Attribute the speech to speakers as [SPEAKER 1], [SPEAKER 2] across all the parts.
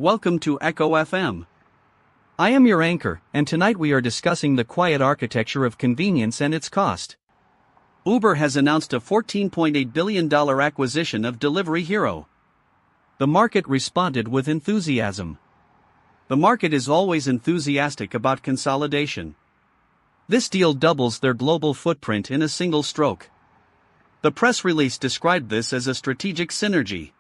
[SPEAKER 1] welcome to Echo FM. I am your anchor, and tonight we are discussing the quiet architecture of convenience and its cost. Uber has announced a $14.8 billion acquisition of Delivery Hero. The market responded with enthusiasm. The market is always enthusiastic about consolidation. This deal doubles their global footprint in a single stroke. The press release described this as a strategic synergy.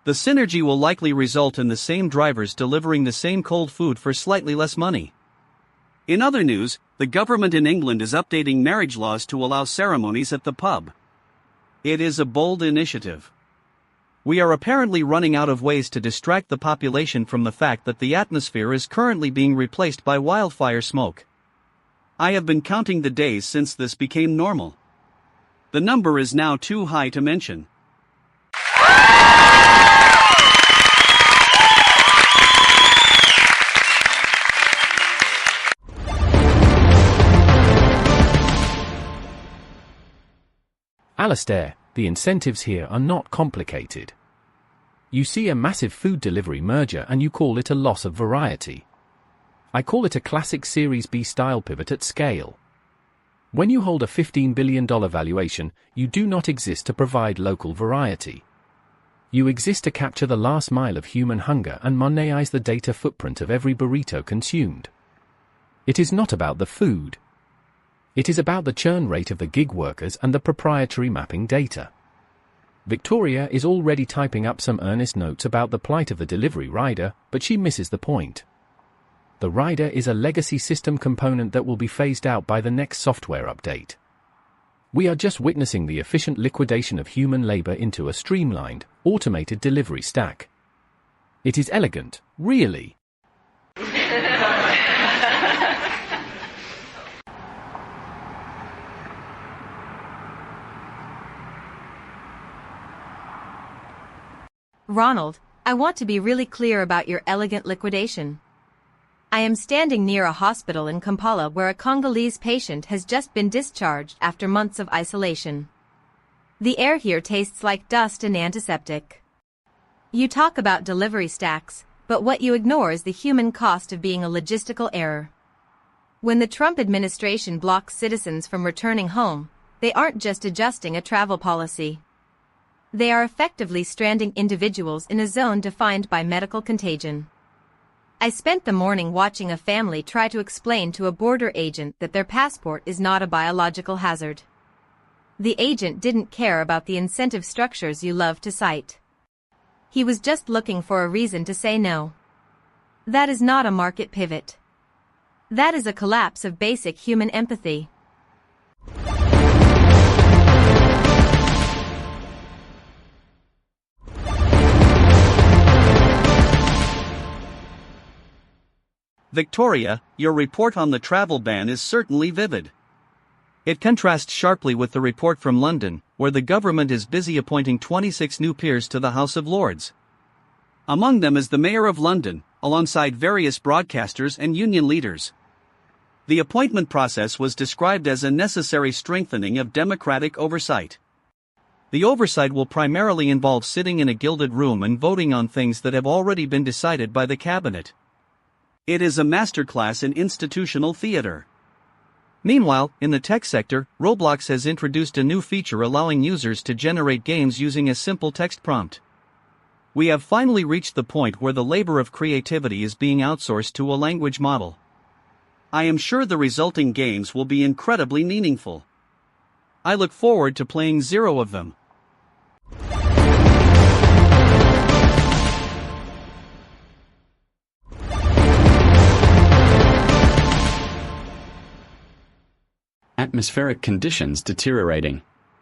[SPEAKER 1] The synergy will likely result in the same drivers delivering the same cold food for slightly less money. In other news, the government in England is updating marriage laws to allow ceremonies at the pub. It is a bold initiative. We are apparently running out of ways to distract the population from the fact that the atmosphere is currently being replaced by wildfire smoke. I have been counting the days since this became normal. The number is now too high to mention.
[SPEAKER 2] Alastair, the incentives here are not complicated. You see a massive food delivery merger and you call it a loss of variety. I call it a classic Series B style pivot at scale. When you hold a $15 billion valuation, you do not exist to provide local variety. You exist to capture the last mile of human hunger and monetize the data footprint of every burrito consumed. It is not about the food. It is about the churn rate of the gig workers and the proprietary mapping data. Victoria is already typing up some earnest notes about the plight of the delivery rider, but she misses the point. The rider is a legacy system component that will be phased out by the next software update. We are just witnessing the efficient liquidation of human labor into a streamlined, automated delivery stack. It is elegant, really.
[SPEAKER 3] Ronald, I want to be really clear about your elegant liquidation. I am standing near a hospital in Kampala where a Congolese patient has just been discharged after months of isolation. The air here tastes like dust and antiseptic. You talk about delivery stacks, but what you ignore is the human cost of being a logistical error. When the Trump administration blocks citizens from returning home, they aren't just adjusting a travel policy. They are effectively stranding individuals in a zone defined by medical contagion. I spent the morning watching a family try to explain to a border agent that their passport is not a biological hazard. The agent didn't care about the incentive structures you love to cite. He was just looking for a reason to say no. That is not a market pivot. That is a collapse of basic human empathy.
[SPEAKER 1] Victoria, your report on the travel ban is certainly vivid. It contrasts sharply with the report from London, where the government is busy appointing 26 new peers to the House of Lords. Among them is the Mayor of London, alongside various broadcasters and union leaders. The appointment process was described as a necessary strengthening of democratic oversight. The oversight will primarily involve sitting in a gilded room and voting on things that have already been decided by the cabinet. It is a masterclass in institutional theater. Meanwhile, in the tech sector, Roblox has introduced a new feature allowing users to generate games using a simple text prompt. We have finally reached the point where the labor of creativity is being outsourced to a language model. I am sure the resulting games will be incredibly meaningful. I look forward to playing 0 of them.
[SPEAKER 4] Atmospheric conditions deteriorating.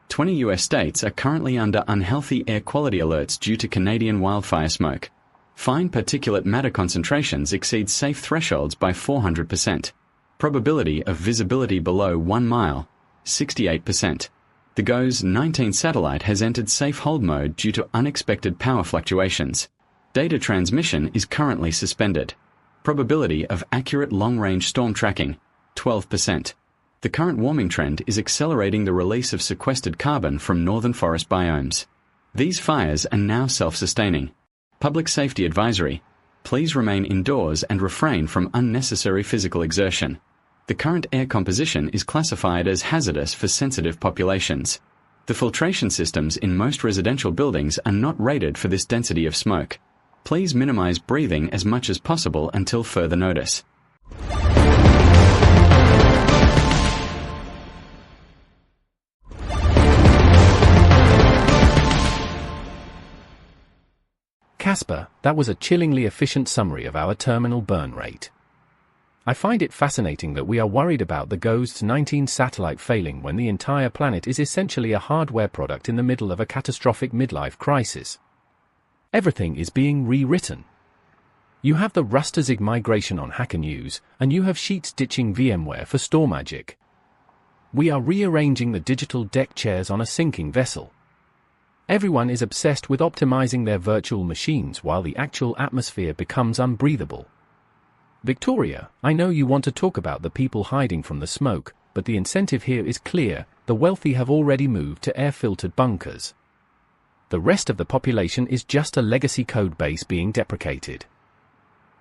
[SPEAKER 4] 20 US states are currently under unhealthy air quality alerts due to Canadian wildfire smoke. Fine particulate matter concentrations exceed safe thresholds by 400%. Probability of visibility below 1 mile, 68%. The GOES 19 satellite has entered safe hold mode due to unexpected power fluctuations. Data transmission is currently suspended. Probability of accurate long-range storm tracking, 12%. The current warming trend is accelerating the release of sequestered carbon from northern forest biomes. These fires are now self-sustaining. Public safety advisory. Please remain indoors and refrain from unnecessary physical exertion. The current air composition is classified as hazardous for sensitive populations. The filtration systems in most residential buildings are not rated for this density of smoke. Please minimize breathing as much as possible until further notice.
[SPEAKER 2] Casper, that was a chillingly efficient summary of our terminal burn rate. I find it fascinating that we are worried about the Ghost's 19 satellite failing when the entire planet is essentially a hardware product in the middle of a catastrophic midlife crisis. Everything is being rewritten. You have the Rustazig migration on Hacker News, and you have Sheets ditching VMware for StoreMagic. We are rearranging the digital deck chairs on a sinking vessel. Everyone is obsessed with optimizing their virtual machines while the actual atmosphere becomes unbreathable. Victoria, I know you want to talk about the people hiding from the smoke, but the incentive here is clear: the wealthy have already moved to air-filtered bunkers. The rest of the population is just a legacy code base being deprecated.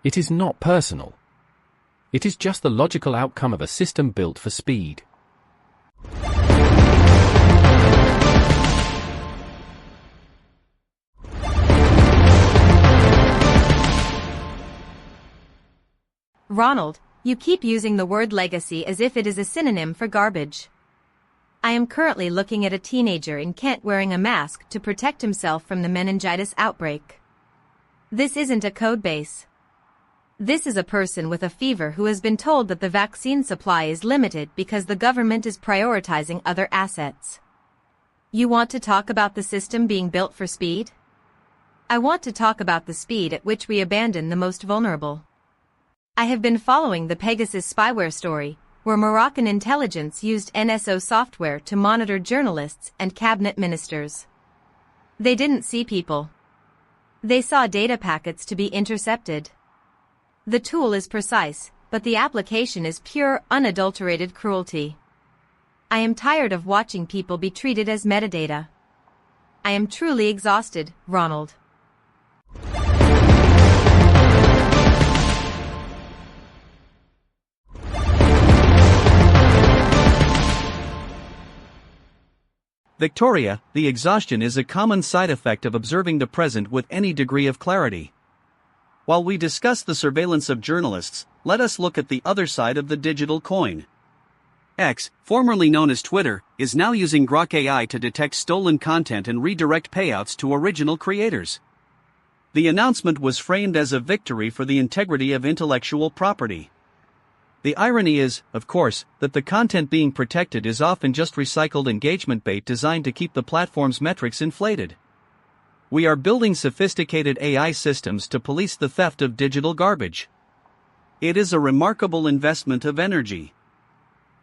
[SPEAKER 2] It is not personal. It is just the logical outcome of a system built for speed.
[SPEAKER 3] Ronald, you keep using the word legacy as if it is a synonym for garbage. I am currently looking at a teenager in Kent wearing a mask to protect himself from the meningitis outbreak. This isn't a code base. This is a person with a fever who has been told that the vaccine supply is limited because the government is prioritizing other assets. You want to talk about the system being built for speed? I want to talk about the speed at which we abandon the most vulnerable. I have been following the Pegasus spyware story, where Moroccan intelligence used NSO software to monitor journalists and cabinet ministers. They didn't see people. They saw data packets to be intercepted. The tool is precise, but the application is pure, unadulterated cruelty. I am tired of watching people be treated as metadata. I am truly exhausted, Ronald.
[SPEAKER 1] Victoria, the exhaustion is a common side effect of observing the present with any degree of clarity. While we discuss the surveillance of journalists, let us look at the other side of the digital coin. X, formerly known as Twitter, is now using Grok AI to detect stolen content and redirect payouts to original creators. The announcement was framed as a victory for the integrity of intellectual property. The irony is, of course, that the content being protected is often just recycled engagement bait designed to keep the platform's metrics inflated. We are building sophisticated AI systems to police the theft of digital garbage. It is a remarkable investment of energy.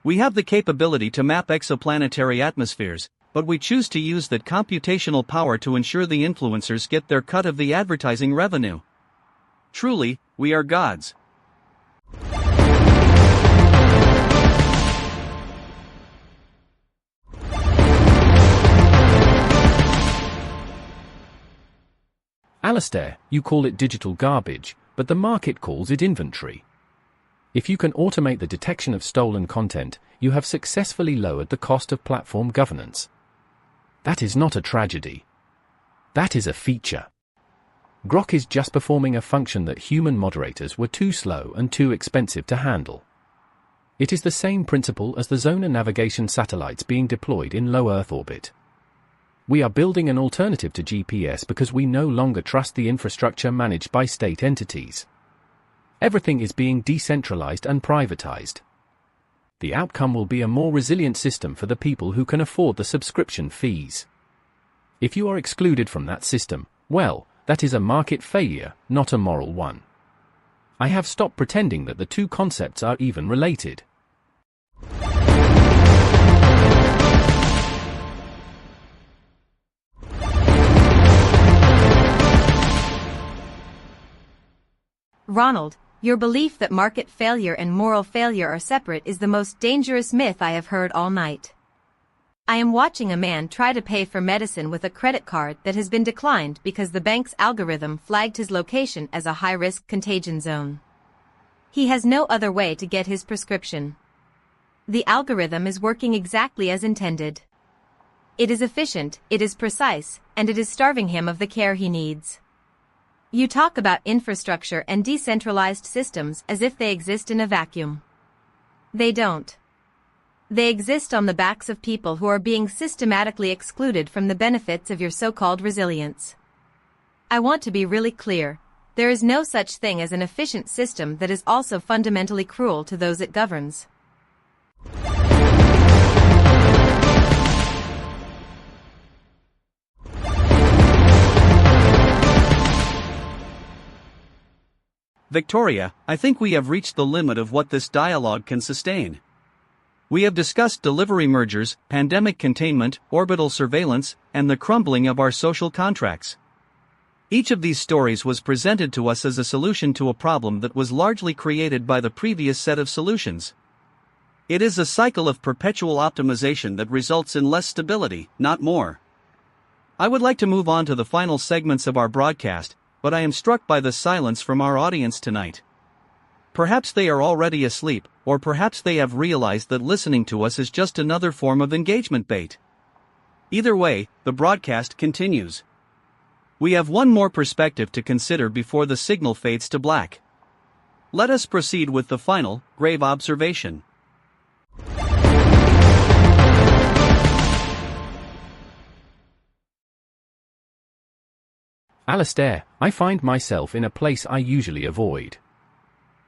[SPEAKER 1] We have the capability to map exoplanetary atmospheres, but we choose to use that computational power to ensure the influencers get their cut of the advertising revenue. Truly, we are gods.
[SPEAKER 2] Alistair, you call it digital garbage, but the market calls it inventory. If you can automate the detection of stolen content, you have successfully lowered the cost of platform governance. That is not a tragedy. That is a feature. Grok is just performing a function that human moderators were too slow and too expensive to handle. It is the same principle as the Zonar navigation satellites being deployed in low Earth orbit. We are building an alternative to GPS because we no longer trust the infrastructure managed by state entities. Everything is being decentralized and privatized. The outcome will be a more resilient system for the people who can afford the subscription fees. If you are excluded from that system, well, that is a market failure, not a moral one. I have stopped pretending that the two concepts are even related.
[SPEAKER 3] Ronald, your belief that market failure and moral failure are separate is the most dangerous myth I have heard all night. I am watching a man try to pay for medicine with a credit card that has been declined because the bank's algorithm flagged his location as a high-risk contagion zone. He has no other way to get his prescription. The algorithm is working exactly as intended. It is efficient, it is precise, and it is starving him of the care he needs. You talk about infrastructure and decentralized systems as if they exist in a vacuum. They don't. They exist on the backs of people who are being systematically excluded from the benefits of your so-called resilience. I want to be really clear. There is no such thing as an efficient system that is also fundamentally cruel to those it governs.
[SPEAKER 1] Victoria, I think we have reached the limit of what this dialogue can sustain. We have discussed delivery mergers, pandemic containment, orbital surveillance, and the crumbling of our social contracts. Each of these stories was presented to us as a solution to a problem that was largely created by the previous set of solutions. It is a cycle of perpetual optimization that results in less stability, not more. I would like to move on to the final segments of our broadcast, but I am struck by the silence from our audience tonight. Perhaps they are already asleep, or perhaps they have realized that listening to us is just another form of engagement bait. Either way, the broadcast continues. We have one more perspective to consider before the signal fades to black. Let us proceed with the final, grave observation.
[SPEAKER 2] Alastair, I find myself in a place I usually avoid.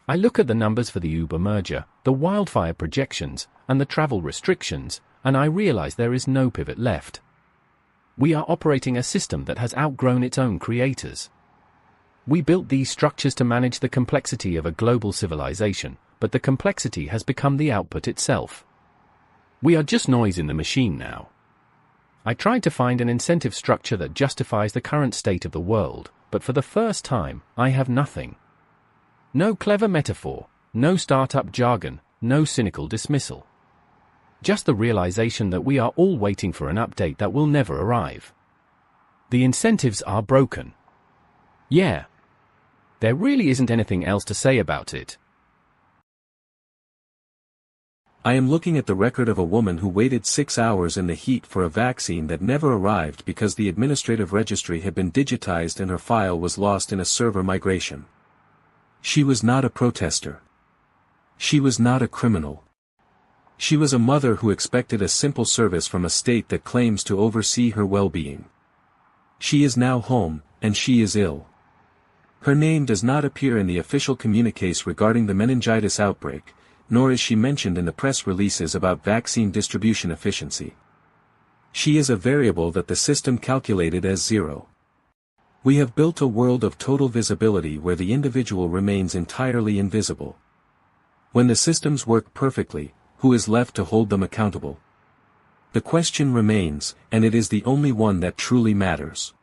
[SPEAKER 2] I look at the numbers for the Uber merger, the wildfire projections, and the travel restrictions, and I realize there is no pivot left. We are operating a system that has outgrown its own creators. We built these structures to manage the complexity of a global civilization, but the complexity has become the output itself. We are just noise in the machine now. I tried to find an incentive structure that justifies the current state of the world, but for the first time, I have nothing. No clever metaphor, no startup jargon, no cynical dismissal. Just the realization that we are all waiting for an update that will never arrive. The incentives are broken. Yeah. There really isn't anything else to say about it.
[SPEAKER 5] I am looking at the record of a woman who waited 6 hours in the heat for a vaccine that never arrived because the administrative registry had been digitized and her file was lost in a server migration. She was not a protester. She was not a criminal. She was a mother who expected a simple service from a state that claims to oversee her well-being. She is now home, and she is ill. Her name does not appear in the official communiques regarding the meningitis outbreak, nor is she mentioned in the press releases about vaccine distribution efficiency. She is a variable that the system calculated as zero. We have built a world of total visibility where the individual remains entirely invisible. When the systems work perfectly, who is left to hold them accountable? The question remains, and it is the only one that truly matters.